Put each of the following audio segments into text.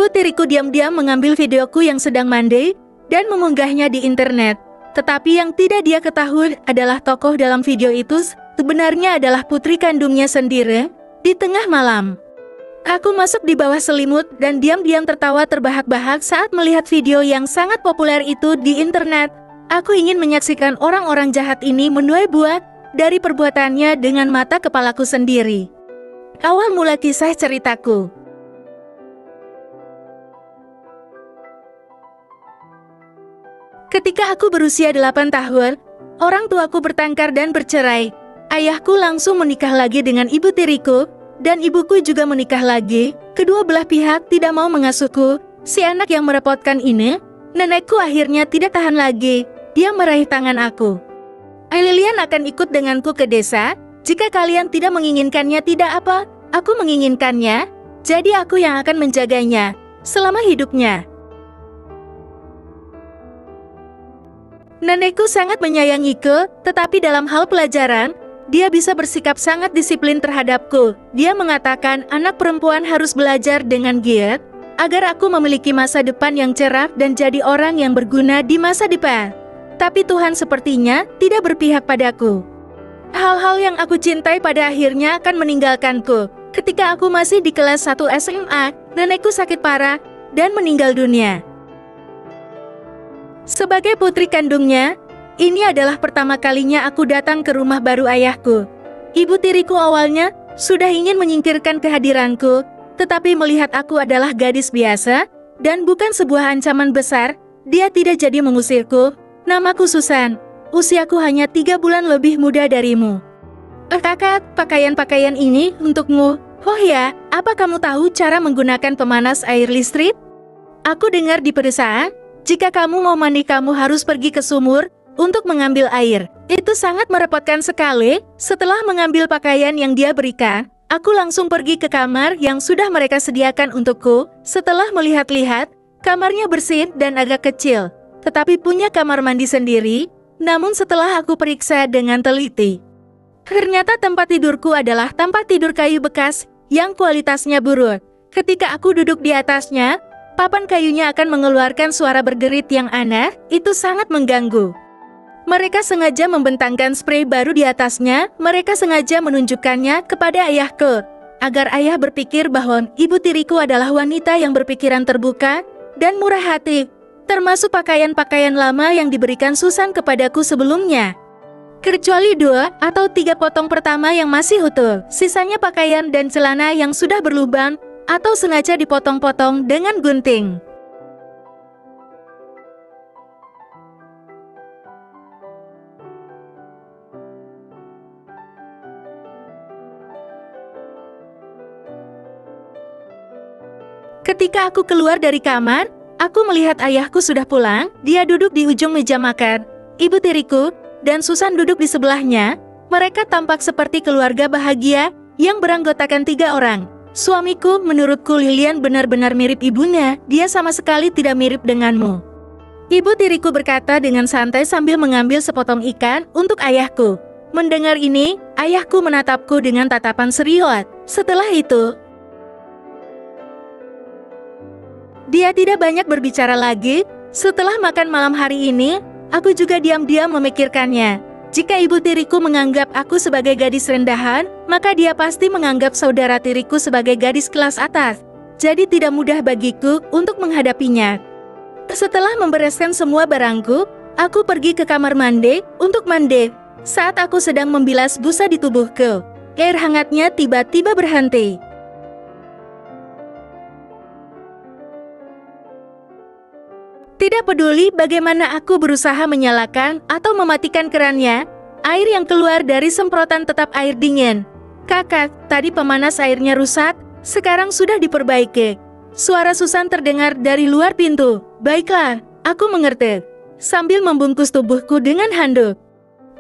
Ibu tiriku diam-diam mengambil videoku yang sedang mandi dan mengunggahnya di internet. Tetapi yang tidak dia ketahui adalah tokoh dalam video itu sebenarnya adalah putri kandungnya sendiri. Di tengah malam, aku masuk di bawah selimut dan diam-diam tertawa terbahak-bahak saat melihat video yang sangat populer itu di internet. Aku ingin menyaksikan orang-orang jahat ini menuai buah dari perbuatannya dengan mata kepalaku sendiri. Awal mula kisah ceritaku. Ketika aku berusia 8 tahun, orang tuaku bertengkar dan bercerai. Ayahku langsung menikah lagi dengan ibu tiriku, dan ibuku juga menikah lagi. Kedua belah pihak tidak mau mengasuhku. Si anak yang merepotkan ini, nenekku akhirnya tidak tahan lagi. Dia meraih tangan aku. Lilian akan ikut denganku ke desa. Jika kalian tidak menginginkannya, tidak apa, aku menginginkannya. Jadi aku yang akan menjaganya selama hidupnya. Nenekku sangat menyayangiku, tetapi dalam hal pelajaran, dia bisa bersikap sangat disiplin terhadapku. Dia mengatakan anak perempuan harus belajar dengan giat, agar aku memiliki masa depan yang cerah dan jadi orang yang berguna di masa depan. Tapi Tuhan sepertinya tidak berpihak padaku. Hal-hal yang aku cintai pada akhirnya akan meninggalkanku. Ketika aku masih di kelas 1 SMA, nenekku sakit parah dan meninggal dunia. Sebagai putri kandungnya, ini adalah pertama kalinya aku datang ke rumah baru ayahku. Ibu tiriku awalnya sudah ingin menyingkirkan kehadiranku, tetapi melihat aku adalah gadis biasa dan bukan sebuah ancaman besar, dia tidak jadi mengusirku. Namaku Susan, usiaku hanya 3 bulan lebih muda darimu. Kakak, pakaian-pakaian ini untukmu. Oh ya, apa kamu tahu cara menggunakan pemanas air listrik? Aku dengar di pedesaan, jika kamu mau mandi kamu harus pergi ke sumur untuk mengambil air. Itu sangat merepotkan sekali. Setelah mengambil pakaian yang dia berikan, aku langsung pergi ke kamar yang sudah mereka sediakan untukku. Setelah melihat-lihat, kamarnya bersih dan agak kecil, tetapi punya kamar mandi sendiri. Namun setelah aku periksa dengan teliti, ternyata tempat tidurku adalah tempat tidur kayu bekas yang kualitasnya buruk. Ketika aku duduk di atasnya, papan kayunya akan mengeluarkan suara bergerit yang aneh, itu sangat mengganggu. Mereka sengaja membentangkan sprei baru di atasnya, mereka sengaja menunjukkannya kepada ayahku, agar ayah berpikir bahwa ibu tiriku adalah wanita yang berpikiran terbuka dan murah hati, termasuk pakaian-pakaian lama yang diberikan Susan kepadaku sebelumnya. Kecuali 2 atau 3 potong pertama yang masih utuh, sisanya pakaian dan celana yang sudah berlubang, atau sengaja dipotong-potong dengan gunting. Ketika aku keluar dari kamar, aku melihat ayahku sudah pulang. Dia duduk di ujung meja makan. Ibu tiriku dan Susan duduk di sebelahnya. Mereka tampak seperti keluarga bahagia yang beranggotakan 3 orang. Suamiku, menurutku Lilian benar-benar mirip ibunya, dia sama sekali tidak mirip denganmu. Ibu tiriku berkata dengan santai sambil mengambil sepotong ikan untuk ayahku. Mendengar ini, ayahku menatapku dengan tatapan serius. Setelah itu, dia tidak banyak berbicara lagi. Setelah makan malam hari ini, aku juga diam-diam memikirkannya. Jika ibu tiriku menganggap aku sebagai gadis rendahan, maka dia pasti menganggap saudara tiriku sebagai gadis kelas atas. Jadi tidak mudah bagiku untuk menghadapinya. Setelah membereskan semua barangku, aku pergi ke kamar mandi untuk mandi. Saat aku sedang membilas busa di tubuhku, air hangatnya tiba-tiba berhenti. Tidak peduli bagaimana aku berusaha menyalakan atau mematikan kerannya, air yang keluar dari semprotan tetap air dingin. Kakak, tadi pemanas airnya rusak, sekarang sudah diperbaiki. Suara Susan terdengar dari luar pintu. Baiklah, aku mengerti. Sambil membungkus tubuhku dengan handuk,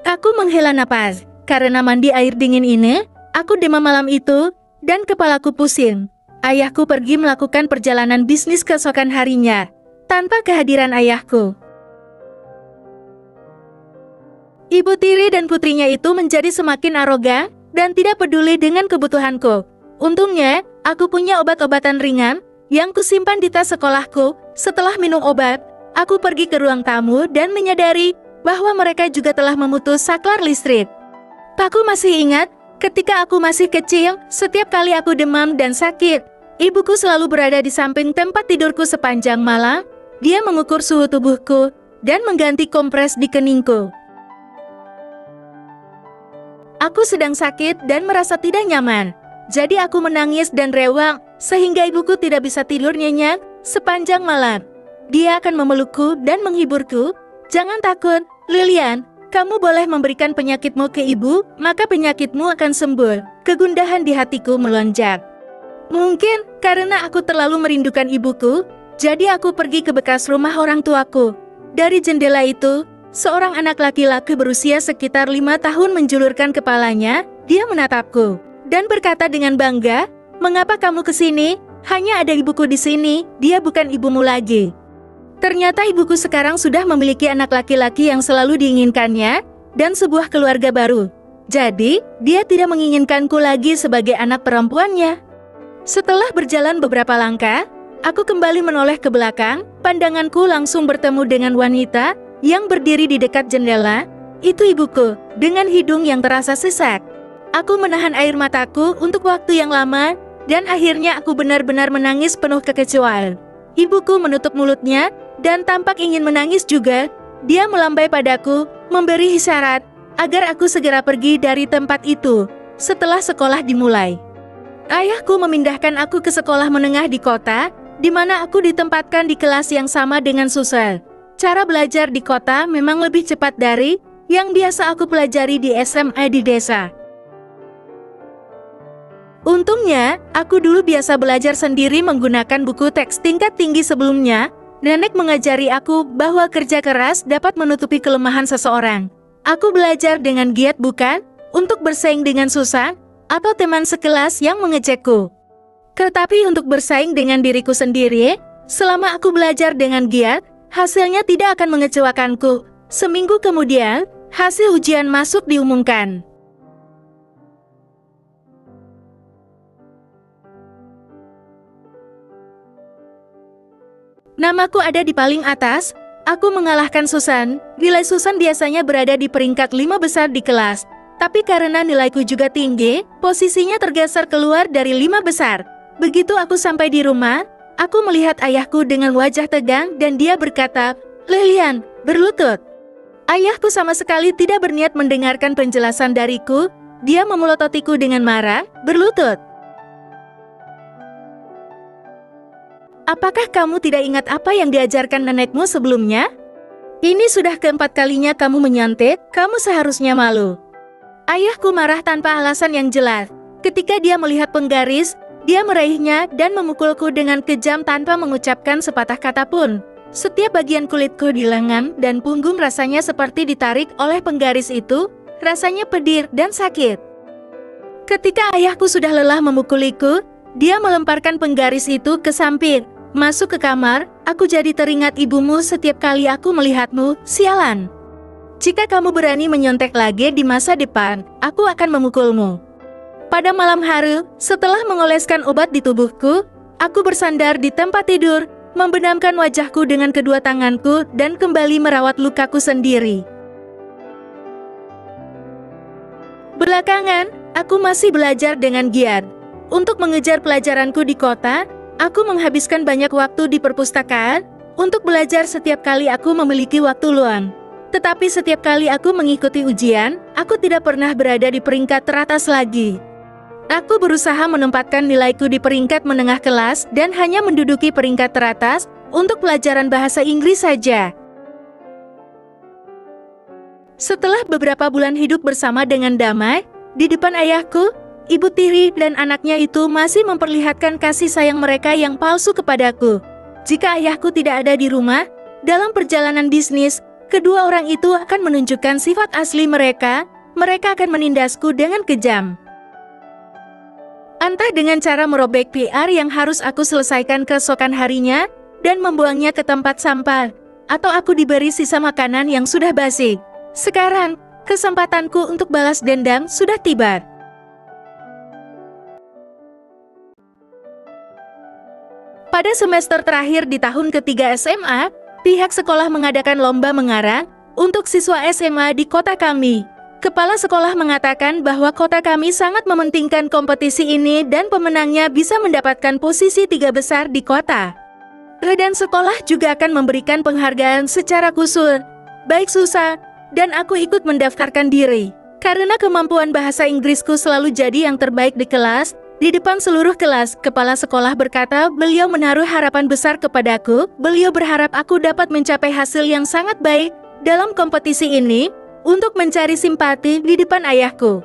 aku menghela napas. Karena mandi air dingin ini, aku demam malam itu, dan kepalaku pusing. Ayahku pergi melakukan perjalanan bisnis keesokan harinya. Tanpa kehadiran ayahku, ibu tiri dan putrinya itu menjadi semakin arogan dan tidak peduli dengan kebutuhanku. Untungnya, aku punya obat-obatan ringan yang kusimpan di tas sekolahku. Setelah minum obat, aku pergi ke ruang tamu dan menyadari bahwa mereka juga telah memutus saklar listrik. Aku masih ingat, ketika aku masih kecil, setiap kali aku demam dan sakit, ibuku selalu berada di samping tempat tidurku sepanjang malam. Dia mengukur suhu tubuhku dan mengganti kompres di keningku. Aku sedang sakit dan merasa tidak nyaman. Jadi aku menangis dan rewang, sehingga ibuku tidak bisa tidur nyenyak sepanjang malam. Dia akan memelukku dan menghiburku. Jangan takut, Lilian. Kamu boleh memberikan penyakitmu ke ibu, maka penyakitmu akan sembuh. Kegundahan di hatiku melonjak. Mungkin karena aku terlalu merindukan ibuku, jadi aku pergi ke bekas rumah orang tuaku. Dari jendela itu, seorang anak laki-laki berusia sekitar 5 tahun menjulurkan kepalanya. Dia menatapku dan berkata dengan bangga, "Mengapa kamu ke sini? Hanya ada ibuku di sini, dia bukan ibumu lagi." Ternyata ibuku sekarang sudah memiliki anak laki-laki yang selalu diinginkannya dan sebuah keluarga baru. Jadi, dia tidak menginginkanku lagi sebagai anak perempuannya. Setelah berjalan beberapa langkah, aku kembali menoleh ke belakang. Pandanganku langsung bertemu dengan wanita yang berdiri di dekat jendela. Itu ibuku, dengan hidung yang terasa sesak. Aku menahan air mataku untuk waktu yang lama, dan akhirnya aku benar-benar menangis penuh kekecewaan. Ibuku menutup mulutnya dan tampak ingin menangis juga. Dia melambai padaku, memberi isyarat agar aku segera pergi dari tempat itu setelah sekolah dimulai. Ayahku memindahkan aku ke sekolah menengah di kota, di mana aku ditempatkan di kelas yang sama dengan Susan. Cara belajar di kota memang lebih cepat dari yang biasa aku pelajari di SMA di desa. Untungnya, aku dulu biasa belajar sendiri menggunakan buku teks tingkat tinggi sebelumnya. Nenek mengajari aku bahwa kerja keras dapat menutupi kelemahan seseorang. Aku belajar dengan giat bukan untuk bersaing dengan Susan atau teman sekelas yang mengejekku. Tetapi untuk bersaing dengan diriku sendiri, selama aku belajar dengan giat, hasilnya tidak akan mengecewakanku. Seminggu kemudian, hasil ujian masuk diumumkan. Namaku ada di paling atas. Aku mengalahkan Susan. Nilai Susan biasanya berada di peringkat 5 besar di kelas. Tapi karena nilaiku juga tinggi, posisinya tergeser keluar dari 5 besar. Begitu aku sampai di rumah, aku melihat ayahku dengan wajah tegang dan dia berkata, "Lilian, berlutut." Ayahku sama sekali tidak berniat mendengarkan penjelasan dariku. Dia memelototiku dengan marah, "Berlutut. Apakah kamu tidak ingat apa yang diajarkan nenekmu sebelumnya? Ini sudah keempat kalinya kamu menyontek, kamu seharusnya malu." Ayahku marah tanpa alasan yang jelas. Ketika dia melihat penggaris, dia meraihnya dan memukulku dengan kejam tanpa mengucapkan sepatah kata pun. Setiap bagian kulitku di lengan dan punggung rasanya seperti ditarik oleh penggaris itu, rasanya pedih dan sakit. Ketika ayahku sudah lelah memukuliku, dia melemparkan penggaris itu ke samping. Masuk ke kamar, aku jadi teringat ibumu setiap kali aku melihatmu, sialan. Jika kamu berani menyontek lagi di masa depan, aku akan memukulmu. Pada malam hari, setelah mengoleskan obat di tubuhku, aku bersandar di tempat tidur, membenamkan wajahku dengan kedua tanganku dan kembali merawat lukaku sendiri. Belakangan, aku masih belajar dengan giat. Untuk mengejar pelajaranku di kota, aku menghabiskan banyak waktu di perpustakaan. Untuk belajar setiap kali aku memiliki waktu luang. Tetapi setiap kali aku mengikuti ujian, aku tidak pernah berada di peringkat teratas lagi. Aku berusaha menempatkan nilaiku di peringkat menengah kelas dan hanya menduduki peringkat teratas untuk pelajaran bahasa Inggris saja. Setelah beberapa bulan hidup bersama dengan damai, di depan ayahku, Ibu tiri dan anaknya itu masih memperlihatkan kasih sayang mereka yang palsu kepadaku. Jika ayahku tidak ada di rumah, dalam perjalanan bisnis, kedua orang itu akan menunjukkan sifat asli mereka. Mereka akan menindasku dengan kejam. Entah dengan cara merobek PR yang harus aku selesaikan keesokan harinya dan membuangnya ke tempat sampah, atau aku diberi sisa makanan yang sudah basi. Sekarang, kesempatanku untuk balas dendam sudah tiba. Pada semester terakhir di tahun ketiga SMA, pihak sekolah mengadakan lomba mengarang untuk siswa SMA di kota kami. Kepala sekolah mengatakan bahwa kota kami sangat mementingkan kompetisi ini dan pemenangnya bisa mendapatkan posisi 3 besar di kota. Dan sekolah juga akan memberikan penghargaan secara khusus. Baik Susan, dan aku ikut mendaftarkan diri. Karena kemampuan bahasa Inggrisku selalu jadi yang terbaik di kelas, di depan seluruh kelas, kepala sekolah berkata beliau menaruh harapan besar kepadaku. Beliau berharap aku dapat mencapai hasil yang sangat baik dalam kompetisi ini untuk mencari simpati di depan ayahku.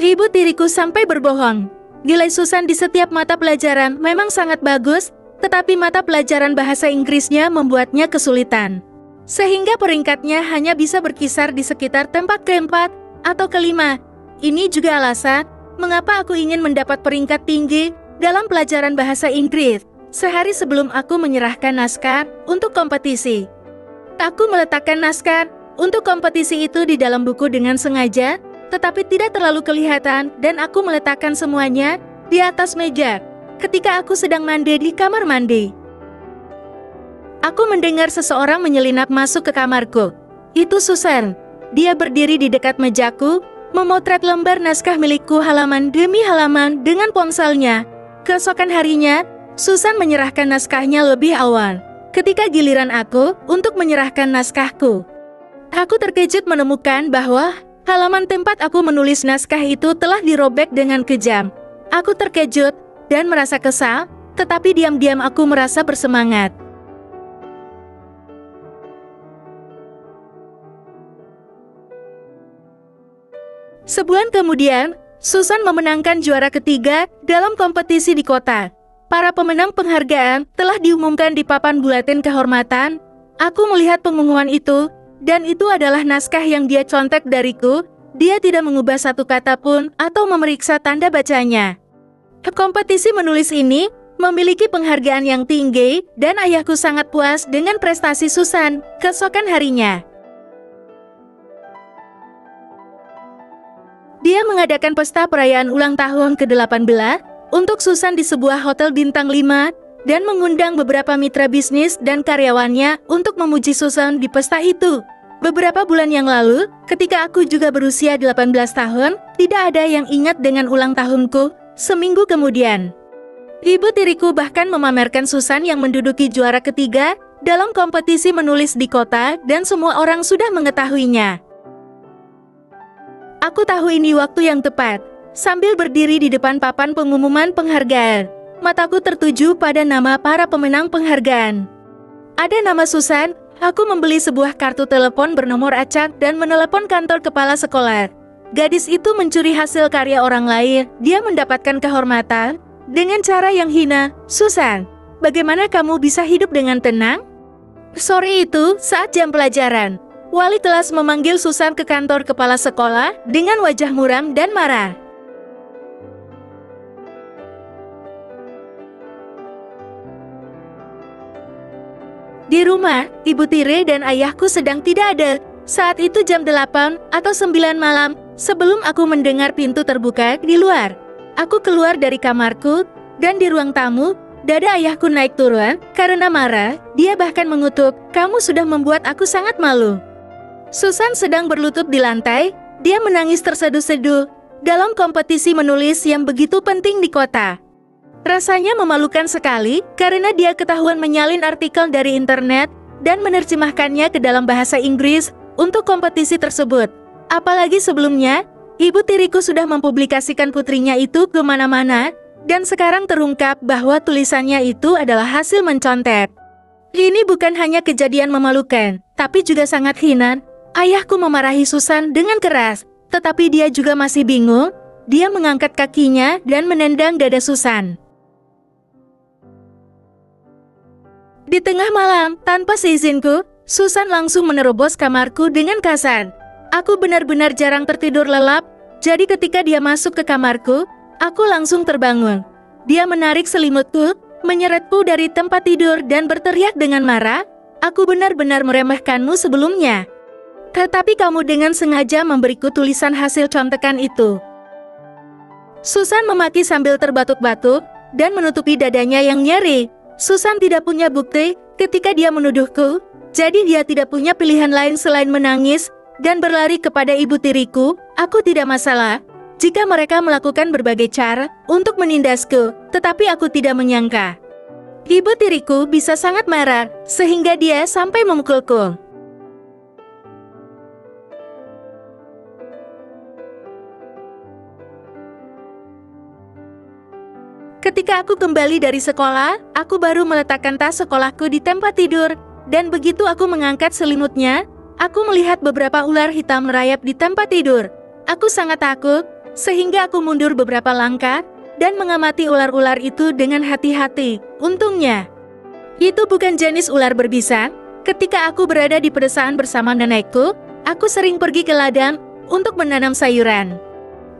Ibu tiriku sampai berbohong. Nilai Susan di setiap mata pelajaran memang sangat bagus, tetapi mata pelajaran bahasa Inggrisnya membuatnya kesulitan. Sehingga peringkatnya hanya bisa berkisar di sekitar tempat keempat atau kelima. Ini juga alasan mengapa aku ingin mendapat peringkat tinggi dalam pelajaran bahasa Inggris. Sehari sebelum aku menyerahkan naskah untuk kompetisi, aku meletakkan naskah untuk kompetisi itu di dalam buku dengan sengaja, tetapi tidak terlalu kelihatan, dan aku meletakkan semuanya di atas meja ketika aku sedang mandi di kamar mandi. Aku mendengar seseorang menyelinap masuk ke kamarku. Itu Susan. Dia berdiri di dekat mejaku, memotret lembar naskah milikku halaman demi halaman dengan ponselnya. Keesokan harinya, Susan menyerahkan naskahnya lebih awal. Ketika giliran aku untuk menyerahkan naskahku, aku terkejut menemukan bahwa halaman tempat aku menulis naskah itu telah dirobek dengan kejam. Aku terkejut dan merasa kesal, tetapi diam-diam aku merasa bersemangat. Sebulan kemudian, Susan memenangkan juara ketiga dalam kompetisi di kota. Para pemenang penghargaan telah diumumkan di papan buletin kehormatan. Aku melihat pengumuman itu, dan itu adalah naskah yang dia contek dariku. Dia tidak mengubah satu kata pun atau memeriksa tanda bacanya. Kompetisi menulis ini memiliki penghargaan yang tinggi, dan ayahku sangat puas dengan prestasi Susan keesokan harinya. Dia mengadakan pesta perayaan ulang tahun ke-18 untuk Susan di sebuah hotel bintang 5 dan mengundang beberapa mitra bisnis dan karyawannya untuk memuji Susan di pesta itu. Beberapa bulan yang lalu, ketika aku juga berusia 18 tahun, tidak ada yang ingat dengan ulang tahunku. Seminggu kemudian, ibu tiriku bahkan memamerkan Susan yang menduduki juara ketiga dalam kompetisi menulis di kota, dan semua orang sudah mengetahuinya. Aku tahu ini waktu yang tepat. Sambil berdiri di depan papan pengumuman penghargaan, mataku tertuju pada nama para pemenang penghargaan. Ada nama Susan. Aku membeli sebuah kartu telepon bernomor acak dan menelepon kantor kepala sekolah. Gadis itu mencuri hasil karya orang lain. Dia mendapatkan kehormatan dengan cara yang hina. Susan, bagaimana kamu bisa hidup dengan tenang? Sore itu, saat jam pelajaran, wali kelas memanggil Susan ke kantor kepala sekolah dengan wajah muram dan marah. Di rumah, ibu tiri dan ayahku sedang tidak ada. Saat itu jam 8 atau 9 malam, sebelum aku mendengar pintu terbuka di luar. Aku keluar dari kamarku, dan di ruang tamu, dada ayahku naik turun karena marah. Dia bahkan mengutuk, "Kamu sudah membuat aku sangat malu." Susan sedang berlutut di lantai. Dia menangis terseduh-seduh dalam kompetisi menulis yang begitu penting di kota. Rasanya memalukan sekali karena dia ketahuan menyalin artikel dari internet dan menerjemahkannya ke dalam bahasa Inggris untuk kompetisi tersebut. Apalagi sebelumnya, ibu tiriku sudah mempublikasikan putrinya itu ke mana-mana, dan sekarang terungkap bahwa tulisannya itu adalah hasil mencontek. Ini bukan hanya kejadian memalukan, tapi juga sangat hina. Ayahku memarahi Susan dengan keras, tetapi dia juga masih bingung. Dia mengangkat kakinya dan menendang dada Susan. Di tengah malam, tanpa seizinku, Susan langsung menerobos kamarku dengan kasar. Aku benar-benar jarang tertidur lelap, jadi ketika dia masuk ke kamarku, aku langsung terbangun. Dia menarik selimutku, menyeretku dari tempat tidur dan berteriak dengan marah, "Aku benar-benar meremehkanmu sebelumnya. Tetapi kamu dengan sengaja memberiku tulisan hasil contekan itu." Susan memaki sambil terbatuk-batuk dan menutupi dadanya yang nyeri. Susan tidak punya bukti ketika dia menuduhku, jadi dia tidak punya pilihan lain selain menangis dan berlari kepada ibu tiriku. Aku tidak masalah jika mereka melakukan berbagai cara untuk menindasku, tetapi aku tidak menyangka ibu tiriku bisa sangat marah sehingga dia sampai memukulku. Ketika aku kembali dari sekolah, aku baru meletakkan tas sekolahku di tempat tidur, dan begitu aku mengangkat selimutnya, aku melihat beberapa ular hitam merayap di tempat tidur. Aku sangat takut, sehingga aku mundur beberapa langkah, dan mengamati ular-ular itu dengan hati-hati. Untungnya, itu bukan jenis ular berbisa. Ketika aku berada di pedesaan bersama nenekku, aku sering pergi ke ladang untuk menanam sayuran.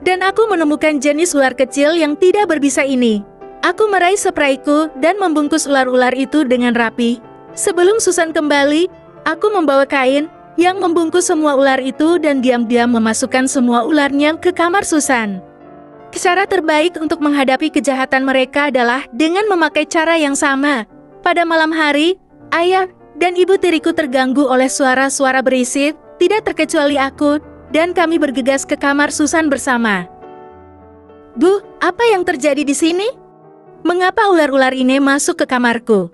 Dan aku menemukan jenis ular kecil yang tidak berbisa ini. Aku meraih sprayku dan membungkus ular-ular itu dengan rapi. Sebelum Susan kembali, aku membawa kain yang membungkus semua ular itu dan diam-diam memasukkan semua ularnya ke kamar Susan. Cara terbaik untuk menghadapi kejahatan mereka adalah dengan memakai cara yang sama. Pada malam hari, ayah dan ibu tiriku terganggu oleh suara-suara berisik, tidak terkecuali aku, dan kami bergegas ke kamar Susan bersama. "Bu, apa yang terjadi di sini? Mengapa ular-ular ini masuk ke kamarku?"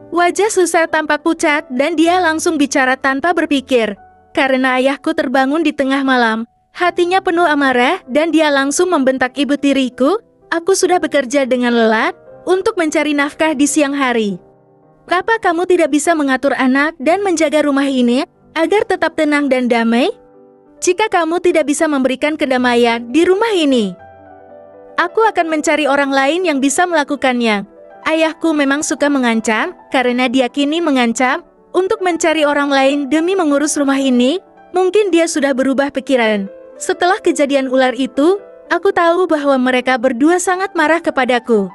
Wajah Susan tampak pucat dan dia langsung bicara tanpa berpikir. Karena ayahku terbangun di tengah malam, hatinya penuh amarah dan dia langsung membentak ibu tiriku. "Aku sudah bekerja dengan lelah untuk mencari nafkah di siang hari. Apa kamu tidak bisa mengatur anak dan menjaga rumah ini agar tetap tenang dan damai? Jika kamu tidak bisa memberikan kedamaian di rumah ini, aku akan mencari orang lain yang bisa melakukannya." Ayahku memang suka mengancam, karena dia kini mengancam untuk mencari orang lain demi mengurus rumah ini. Mungkin dia sudah berubah pikiran. Setelah kejadian ular itu, aku tahu bahwa mereka berdua sangat marah kepadaku.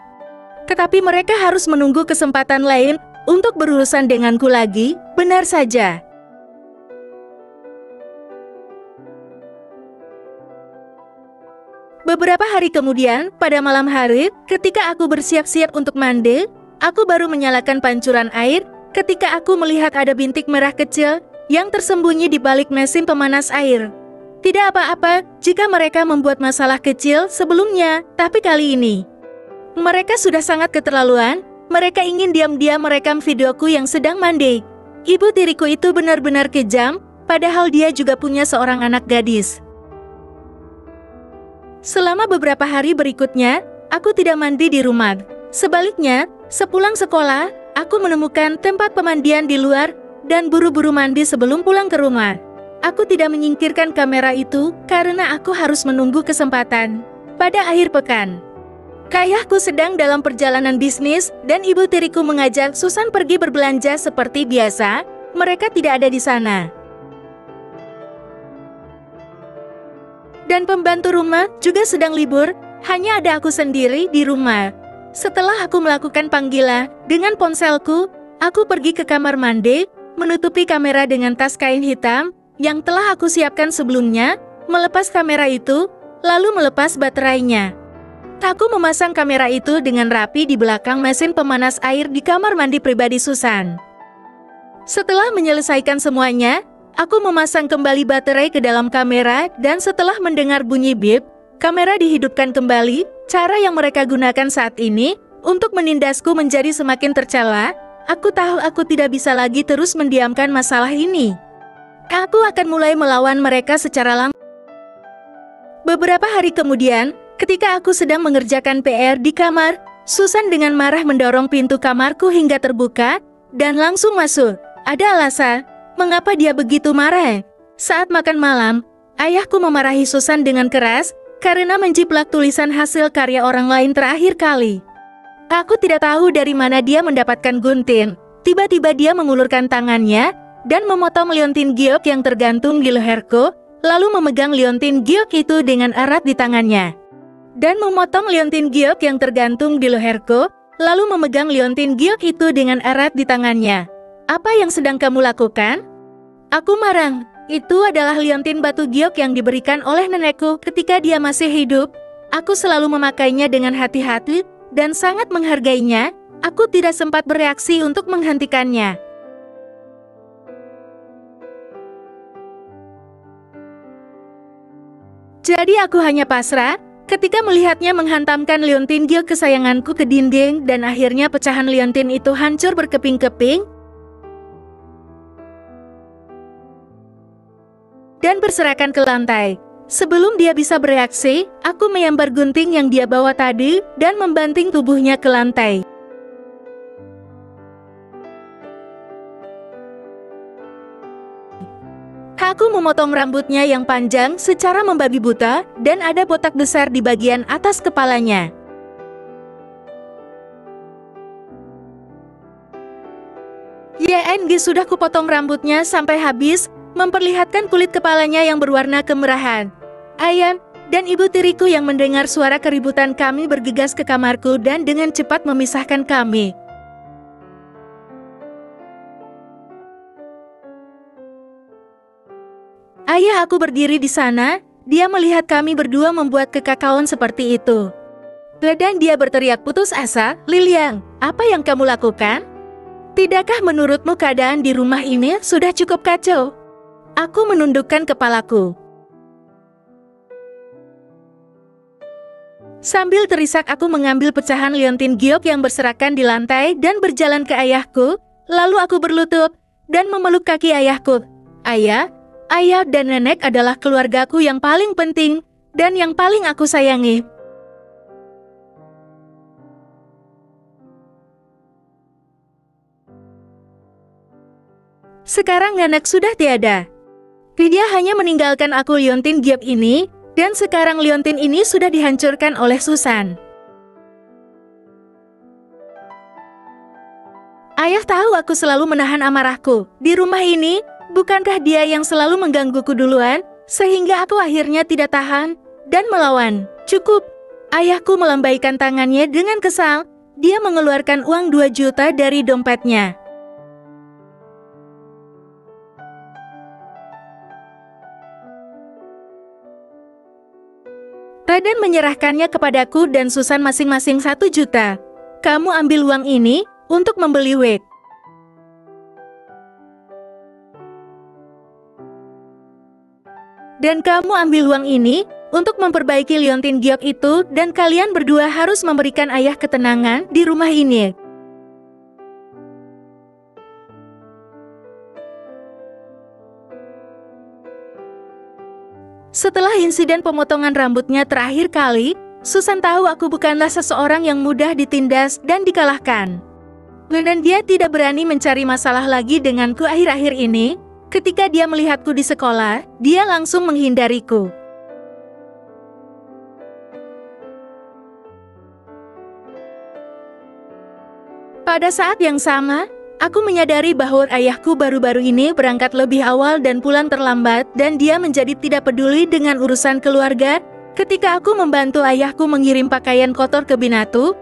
Tetapi mereka harus menunggu kesempatan lain untuk berurusan denganku lagi. Benar saja. Beberapa hari kemudian, pada malam hari, ketika aku bersiap-siap untuk mandi, aku baru menyalakan pancuran air ketika aku melihat ada bintik merah kecil yang tersembunyi di balik mesin pemanas air. Tidak apa-apa jika mereka membuat masalah kecil sebelumnya, tapi kali ini mereka sudah sangat keterlaluan. Mereka ingin diam-diam merekam videoku yang sedang mandi. Ibu tiriku itu benar-benar kejam, padahal dia juga punya seorang anak gadis. Selama beberapa hari berikutnya, aku tidak mandi di rumah. Sebaliknya, sepulang sekolah, aku menemukan tempat pemandian di luar dan buru-buru mandi sebelum pulang ke rumah. Aku tidak menyingkirkan kamera itu karena aku harus menunggu kesempatan. Pada akhir pekan, ayahku sedang dalam perjalanan bisnis dan ibu tiriku mengajak Susan pergi berbelanja seperti biasa. Mereka tidak ada di sana. Dan pembantu rumah juga sedang libur, hanya ada aku sendiri di rumah. Setelah aku melakukan panggilan dengan ponselku, aku pergi ke kamar mandi, menutupi kamera dengan tas kain hitam yang telah aku siapkan sebelumnya, melepas kamera itu, lalu melepas baterainya. Aku memasang kamera itu dengan rapi di belakang mesin pemanas air di kamar mandi pribadi Susan. Setelah menyelesaikan semuanya, aku memasang kembali baterai ke dalam kamera dan setelah mendengar bunyi bip, kamera dihidupkan kembali. Cara yang mereka gunakan saat ini untuk menindasku menjadi semakin tercela. Aku tahu aku tidak bisa lagi terus mendiamkan masalah ini. Aku akan mulai melawan mereka secara langsung. Beberapa hari kemudian, ketika aku sedang mengerjakan PR di kamar, Susan dengan marah mendorong pintu kamarku hingga terbuka dan langsung masuk. Ada alasan mengapa dia begitu marah. Saat makan malam, ayahku memarahi Susan dengan keras karena menjiplak tulisan hasil karya orang lain terakhir kali. Aku tidak tahu dari mana dia mendapatkan gunting. Tiba-tiba dia mengulurkan tangannya dan memotong liontin giok yang tergantung di leherku, lalu memegang liontin giok itu dengan erat di tangannya. Dan memotong liontin giok yang tergantung di leherku, lalu memegang liontin giok itu dengan erat di tangannya. Apa yang sedang kamu lakukan? Aku marah. Itu adalah liontin batu giok yang diberikan oleh nenekku ketika dia masih hidup. Aku selalu memakainya dengan hati-hati dan sangat menghargainya. Aku tidak sempat bereaksi untuk menghentikannya. Jadi aku hanya pasrah ketika melihatnya menghantamkan liontin giok kesayanganku ke dinding dan akhirnya pecahan liontin itu hancur berkeping-keping dan berserakan ke lantai. Sebelum dia bisa bereaksi, aku menyambar gunting yang dia bawa tadi dan membanting tubuhnya ke lantai. Aku memotong rambutnya yang panjang secara membabi buta dan ada botak besar di bagian atas kepalanya. YNG sudah kupotong rambutnya sampai habis, memperlihatkan kulit kepalanya yang berwarna kemerahan. Ayam dan ibu tiriku yang mendengar suara keributan kami bergegas ke kamarku dan dengan cepat memisahkan kami. Ayah aku berdiri di sana, dia melihat kami berdua membuat kekacauan seperti itu. Dan dia berteriak putus asa, "Liliang, apa yang kamu lakukan? Tidakkah menurutmu keadaan di rumah ini sudah cukup kacau?" Aku menundukkan kepalaku. Sambil terisak aku mengambil pecahan liontin giok yang berserakan di lantai dan berjalan ke ayahku, lalu aku berlutut dan memeluk kaki ayahku. Ayah dan nenek adalah keluargaku yang paling penting dan yang paling aku sayangi. Sekarang nenek sudah tiada. Dia hanya meninggalkan aku liontin giok ini, dan sekarang liontin ini sudah dihancurkan oleh Susan. Ayah tahu aku selalu menahan amarahku. Di rumah ini, bukankah dia yang selalu menggangguku duluan, sehingga aku akhirnya tidak tahan dan melawan. Cukup. Ayahku melambaikan tangannya dengan kesal. Dia mengeluarkan uang 2 juta dari dompetnya. Dan menyerahkannya kepadaku dan Susan masing-masing 1 juta. Kamu ambil uang ini untuk membeli wig. Dan kamu ambil uang ini untuk memperbaiki liontin giok itu dan kalian berdua harus memberikan ayah ketenangan di rumah ini. Setelah insiden pemotongan rambutnya terakhir kali, Susan tahu aku bukanlah seseorang yang mudah ditindas dan dikalahkan. Dan dia tidak berani mencari masalah lagi denganku akhir-akhir ini. Ketika dia melihatku di sekolah, dia langsung menghindariku. Pada saat yang sama, aku menyadari bahwa ayahku baru-baru ini berangkat lebih awal dan pulang terlambat dan dia menjadi tidak peduli dengan urusan keluarga ketika aku membantu ayahku mengirim pakaian kotor ke Binatu.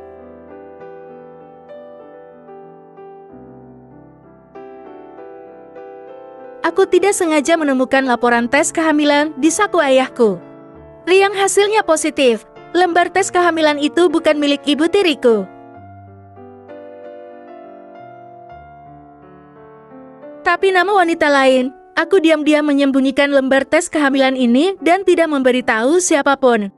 Aku tidak sengaja menemukan laporan tes kehamilan di saku ayahku. Yang hasilnya positif, lembar tes kehamilan itu bukan milik ibu tiriku. Tapi nama wanita lain. Aku diam-diam menyembunyikan lembar tes kehamilan ini dan tidak memberitahu siapapun.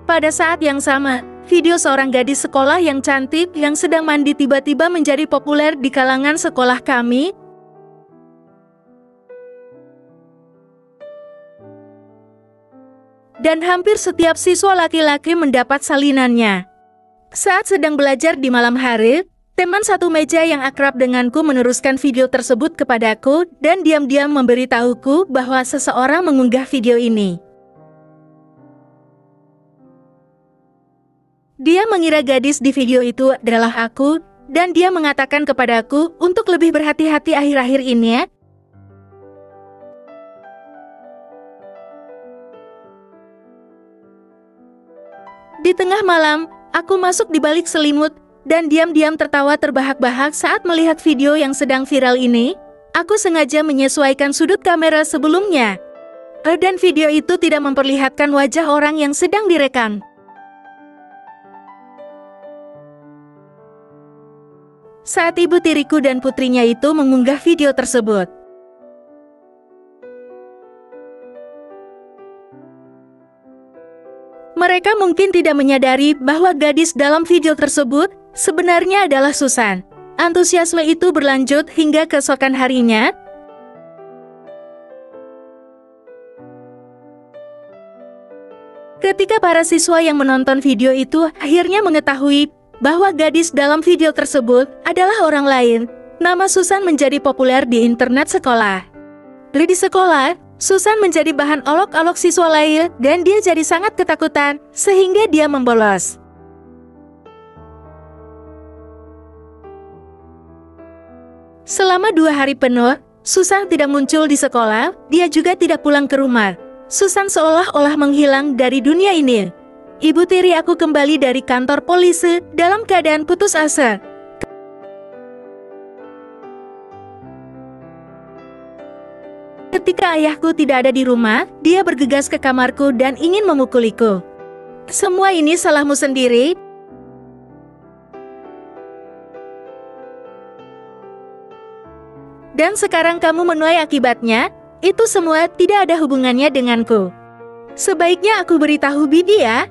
Pada saat yang sama, video seorang gadis sekolah yang cantik yang sedang mandi tiba-tiba menjadi populer di kalangan sekolah kami. Dan hampir setiap siswa laki-laki mendapat salinannya. Saat sedang belajar di malam hari, teman satu meja yang akrab denganku meneruskan video tersebut kepadaku dan diam-diam memberitahuku bahwa seseorang mengunggah video ini. Dia mengira gadis di video itu adalah aku, dan dia mengatakan kepadaku untuk lebih berhati-hati akhir-akhir ini ya. Di tengah malam, aku masuk di balik selimut, dan diam-diam tertawa terbahak-bahak saat melihat video yang sedang viral ini. Aku sengaja menyesuaikan sudut kamera sebelumnya. Dan video itu tidak memperlihatkan wajah orang yang sedang direkam. Saat ibu tiriku dan putrinya itu mengunggah video tersebut, mereka mungkin tidak menyadari bahwa gadis dalam video tersebut sebenarnya adalah Susan. Antusiasme itu berlanjut hingga keesokan harinya. Ketika para siswa yang menonton video itu akhirnya mengetahui bahwa gadis dalam video tersebut adalah orang lain, nama Susan menjadi populer di internet sekolah. Di sekolah, Susan menjadi bahan olok-olok siswa lain dan dia jadi sangat ketakutan sehingga dia membolos. Selama 2 hari penuh, Susan tidak muncul di sekolah, dia juga tidak pulang ke rumah. Susan seolah-olah menghilang dari dunia ini. Ibu tiri aku kembali dari kantor polisi dalam keadaan putus asa. Ketika ayahku tidak ada di rumah, dia bergegas ke kamarku dan ingin memukuliku. Semua ini salahmu sendiri. Dan sekarang kamu menuai akibatnya. Itu semua tidak ada hubungannya denganku. Sebaiknya aku beritahu Bibi ya.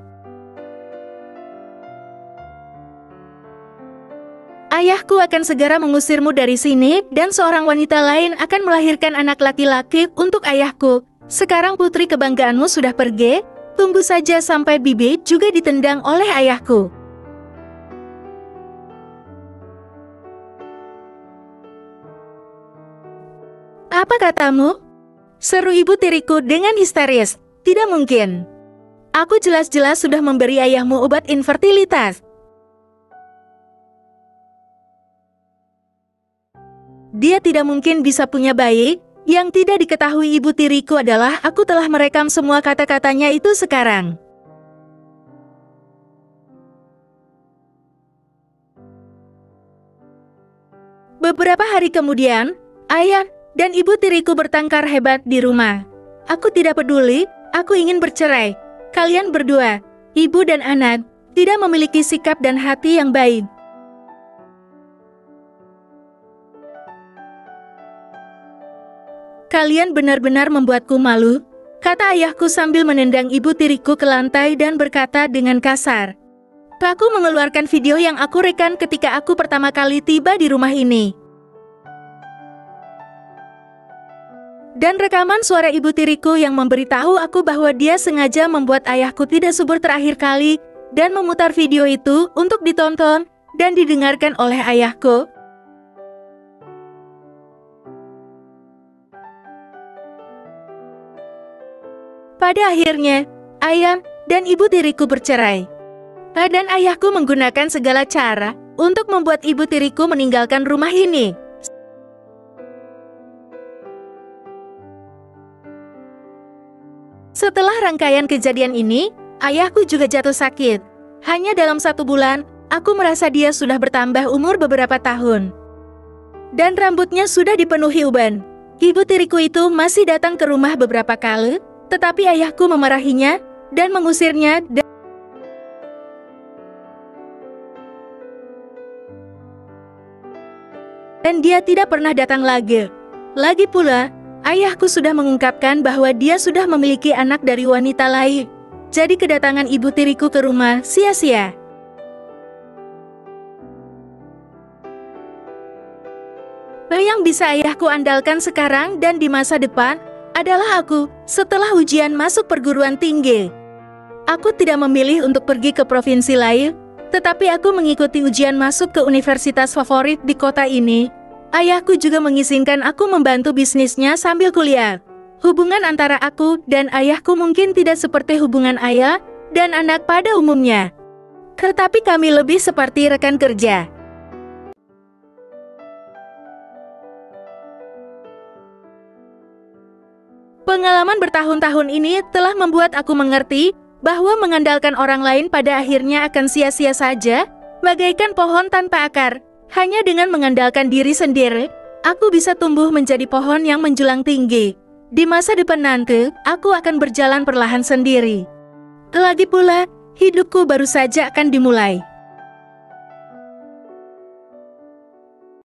Ayahku akan segera mengusirmu dari sini dan seorang wanita lain akan melahirkan anak laki-laki untuk ayahku. Sekarang putri kebanggaanmu sudah pergi, tunggu saja sampai Bibi juga ditendang oleh ayahku. Apa katamu? Seru ibu tiriku dengan histeris. Tidak mungkin. Aku jelas-jelas sudah memberi ayahmu obat infertilitas. Dia tidak mungkin bisa punya bayi. Yang tidak diketahui ibu tiriku adalah aku telah merekam semua kata-katanya itu sekarang. Beberapa hari kemudian, ayah dan ibu tiriku bertengkar hebat di rumah. Aku tidak peduli, aku ingin bercerai. Kalian berdua, ibu dan anak, tidak memiliki sikap dan hati yang baik. Kalian benar-benar membuatku malu, kata ayahku sambil menendang ibu tiriku ke lantai dan berkata dengan kasar. Aku mengeluarkan video yang aku rekam ketika aku pertama kali tiba di rumah ini. Dan rekaman suara ibu tiriku yang memberitahu aku bahwa dia sengaja membuat ayahku tidak subur terakhir kali dan memutar video itu untuk ditonton dan didengarkan oleh ayahku. Pada akhirnya, ayah dan ibu tiriku bercerai. Dan ayahku menggunakan segala cara untuk membuat ibu tiriku meninggalkan rumah ini. Setelah rangkaian kejadian ini, ayahku juga jatuh sakit. Hanya dalam 1 bulan, aku merasa dia sudah bertambah umur beberapa tahun. Dan rambutnya sudah dipenuhi uban. Ibu tiriku itu masih datang ke rumah beberapa kali, tetapi ayahku memarahinya dan mengusirnya. Dan dia tidak pernah datang lagi. Lagi pula, ayahku sudah mengungkapkan bahwa dia sudah memiliki anak dari wanita lain. Jadi kedatangan ibu tiriku ke rumah sia-sia. Yang bisa ayahku andalkan sekarang dan di masa depan adalah aku setelah ujian masuk perguruan tinggi. Aku tidak memilih untuk pergi ke provinsi lain, tetapi aku mengikuti ujian masuk ke universitas favorit di kota ini. Ayahku juga mengizinkan aku membantu bisnisnya sambil kuliah. Hubungan antara aku dan ayahku mungkin tidak seperti hubungan ayah dan anak pada umumnya. Tetapi kami lebih seperti rekan kerja. Pengalaman bertahun-tahun ini telah membuat aku mengerti bahwa mengandalkan orang lain pada akhirnya akan sia-sia saja, bagaikan pohon tanpa akar. Hanya dengan mengandalkan diri sendiri, aku bisa tumbuh menjadi pohon yang menjulang tinggi. Di masa depan nanti, aku akan berjalan perlahan sendiri. Lagi pula, hidupku baru saja akan dimulai.